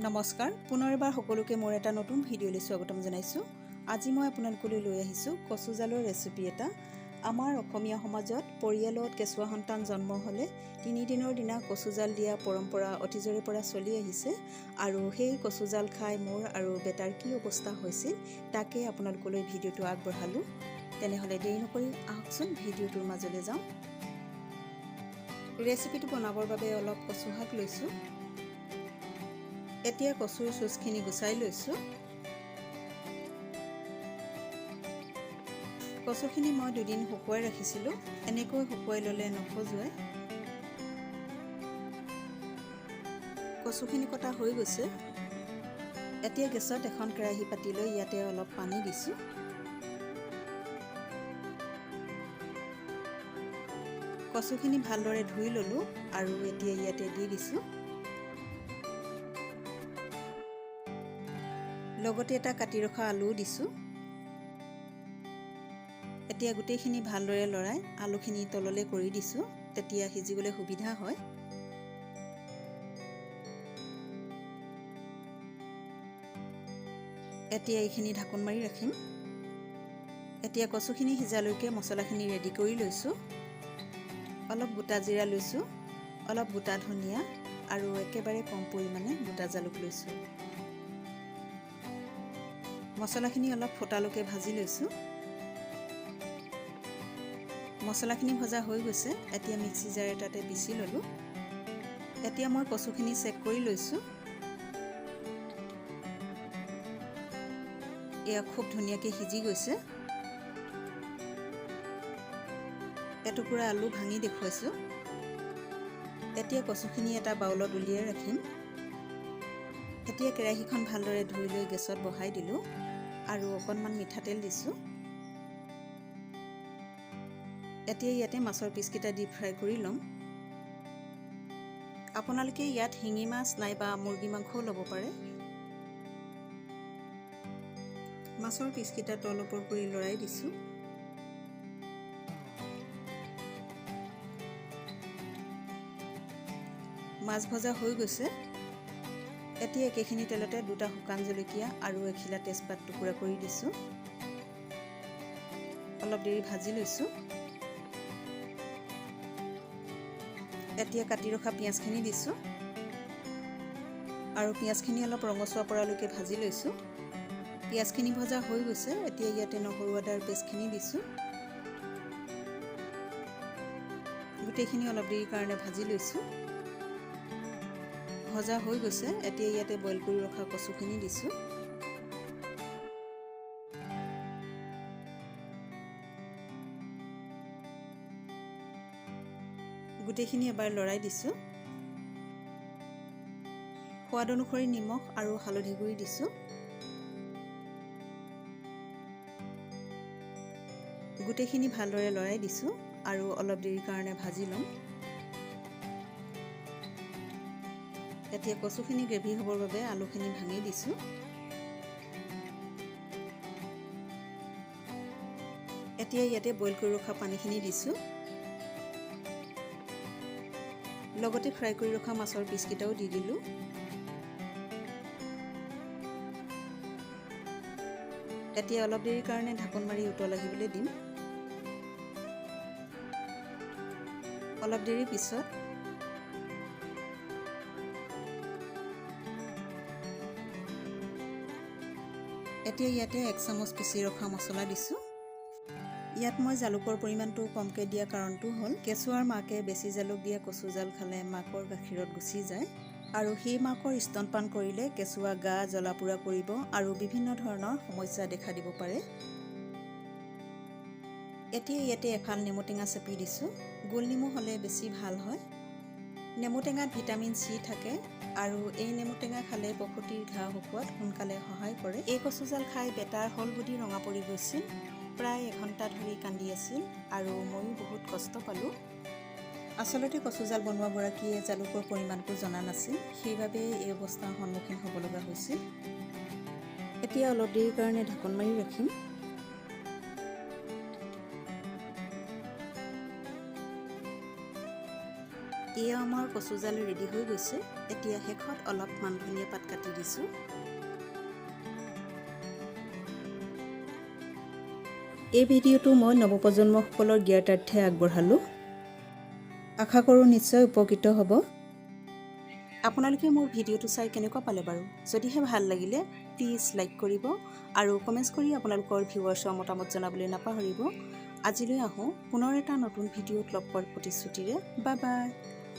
নমস্কাৰ পুনৰ এবাৰ সকলোকে মোৰ এটা নতুন ভিডিঅ'লৈ স্বাগতম জনাইছো। আজি মই আপোনালোকলৈ লৈ আহিছো কচুজালৰ ৰেচিপি এটা। আমাৰ অসমীয়া সমাজত পৰিয়ালত কেঁচুৱা সন্তান জন্ম হ'লে 3 দিনৰ দিনা কচুজাল দিয়া পৰম্পৰা অতীজৰে পৰা চলি আহিছে আৰু সেই কচুজাল খাই মোৰ আৰু বেটাৰ কি অৱস্থা হৈছিল তাকে আপোনালোকলৈ ভিডিঅ'টো আগবঢ়ালো। তেনেহলে দেৰি নকৰি আহকচোন ভিডিঅ'টোৰ মাজলৈ যাওঁ। ৰেচিপিটো বনাবৰ বাবে অলপ কচু শাক লৈছো। এতিয়া কচুৰ চুচখিনি গুচাই লৈছো। কচুখিনি মই দুদিন শুকুৱাই ৰাখিছিলো। এনেকৈ শুকুৱাই ললে নখজুৱাই। কচুখিনি কটা হৈ গৈছে। এতিয়া গেছত এখন কেৰাহী পাতি লৈ ইয়াতে অলপ পানী দিছো। কচুখিনি ভালদৰে ধুই ললো আৰু এতিয়া ইয়াতে দি দিছো। লগতে এটা কাটি ৰখা আলু দিছো। এতিয়া গুটেইখিনি ভালদৰে লৰাই আলুখিনি তললে কৰি দিছো, তেতিয়া সিজিবলৈ সুবিধা হয়। এতিয়া এইখিনি ঢাকন মাৰি ৰাখিম। এতিয়া কচুখিনি সিজালৈকে মছলাখিনি ৰেডি কৰি লৈছো। অলপ গোটা জিৰা লৈছো, অলপ গোটা ধনিয়া আৰু একেবাৰে কম পৰিমাণে গোটা জালুক লৈছো। মছলাখিনি অলপ ফটালৈকে ভাজি লৈছো। মছলাখিনি ভজা হৈ গৈছে। এতিয়া মিক্সি জাৰ এটাতে পিচি ললো। এতিয়া মই কচুখিনি চেক কৰি লৈছো। এয়া খুব ধুনীয়াকৈ সিজি গৈছে। এটুকুৰা আলু ভাঙি দেখুৱাইছো। এতিয়া কচুখিনি এটা বাউলত উলিয়াই ৰাখিম। এতিয়া কেৰাহীখন ভালদৰে ধুই লৈ গেছত বহাই দিলো আৰু অকণমান মিঠাতেল দিছো। এতিয়া ইয়াতে মাছৰ পিচকেইটা ডিপ ফ্ৰাই কৰি ল'ম। আপোনালোকে ইয়াত শিঙি মাছ নাইবা মুৰ্গী মাংসও ল'ব পাৰে। মাছৰ পিচকেইটা তল ওপৰ কৰি লৰাই দিছো। মাছ ভজা হৈ গৈছে। এতিয়া একেখিনি তেলতে দুটা শুকান জলকীয়া আৰু এখিলা তেজপাত টুকুৰা কৰি দিছো। অলপ দেৰি ভাজি লৈছো। এতিয়া কাটি ৰখা পিঁয়াজখিনি দিছো আৰু পিঁয়াজখিনি অলপ ৰঙচুৱা পৰালৈকে ভাজি লৈছো। পিঁয়াজখিনি ভজা হৈ গৈছে। এতিয়া ইয়াতে নহৰু আদাৰ পেষ্টখিনি দিছো। গোটেইখিনি অলপ দেৰি কাৰণে ভাজি লৈছো। ভজা হৈ গৈছে। এতিয়া ইয়াতে বইল কৰি ৰখা কচুখিনি দিছো। গোটেইখিনি এবাৰ লৰাই দিছো। সোৱাদ অনুসৰি নিমখ আৰু হালধি গুড়ি দিছো। গোটেইখিনি ভালদৰে লৰাই দিছো আৰু অলপ দেৰি কাৰণে ভাজি ল'ম। এতিয়া কচুখিনি গ্ৰেভি হ'বৰ বাবে আলুখিনি ভাঙি দিছো। এতিয়া ইয়াতে বইল কৰি ৰখা পানীখিনি দিছো। লগতে ফ্ৰাই কৰি ৰখা মাছৰ পিচকেইটাও দি দিলো। এতিয়া অলপ দেৰি কাৰণে ঢাকন মাৰি উতল আহিবলৈ দিম। অলপ দেৰি পিছত এতিয়া ইয়াতে 1 চামুচ পিচি ৰখা মছলা দিছো। ইয়াত মই জালুকৰ পৰিমাণটো কমকৈ দিয়া কাৰণটো হ'ল কেঁচুৱাৰ মাকে বেছি জালুক দিয়া কচুজাল খালে মাকৰ গাখীৰত গুচি যায় আৰু সেই মাকৰ স্তনপান কৰিলে কেঁচুৱা গা জ্বলা পোৰা কৰিব আৰু বিভিন্ন ধৰণৰ সমস্যা দেখা দিব পাৰে। এতিয়া ইয়াতে এফাল নেমু টেঙা চেপি দিছো। গোল নেমু হ'লে বেছি ভাল হয়। নেমু টেঙাত ভিটামিন চি থাকে আৰু এই নেমু টেঙা খালে প্ৰসূতিৰ ঘাঁ শুকোৱাত সোনকালে সহায় কৰে। এই কচুজাল খাই বেটাৰ হলগুটি ৰঙা পৰি গৈছিল। প্ৰায় এঘণ্টা ধৰি কান্দি আছিল আৰু ময়ো বহুত কষ্ট পালো। আচলতে কচুজাল বনোৱা গৰাকীয়ে জালুকৰ পৰিমাণটো জনা নাছিল, সেইবাবে এই অৱস্থাৰ সন্মুখীন হ'ব লগা হৈছিল। এতিয়া অলপ দেৰিৰ কাৰণে ঢাকন মাৰি ৰাখিম। এয়া আমাৰ কচু জাল ৰেডি হৈ গৈছে। এতিয়া শেষত অলপ মান ধনিয়া পাত কাটি দিছোঁ। এই ভিডিঅ'টো মই নৱপ্ৰজন্মসকলৰ জ্ঞাতাৰ্থে আগবঢ়ালোঁ। আশা কৰোঁ নিশ্চয় উপকৃত হ'ব। আপোনালোকে মোৰ ভিডিঅ'টো চাই কেনেকুৱা পালে বাৰু? যদিহে ভাল লাগিলে প্লিজ লাইক কৰিব আৰু কমেণ্টছ কৰি আপোনালোকৰ ভিউৱাৰ্ছৰ মতামত জনাবলৈ নাপাহৰিব। আজিলৈ আহোঁ পুনৰ এটা নতুন ভিডিঅ'ত লগ পোৱাৰ প্ৰতিশ্ৰুতিৰে। Bye bye.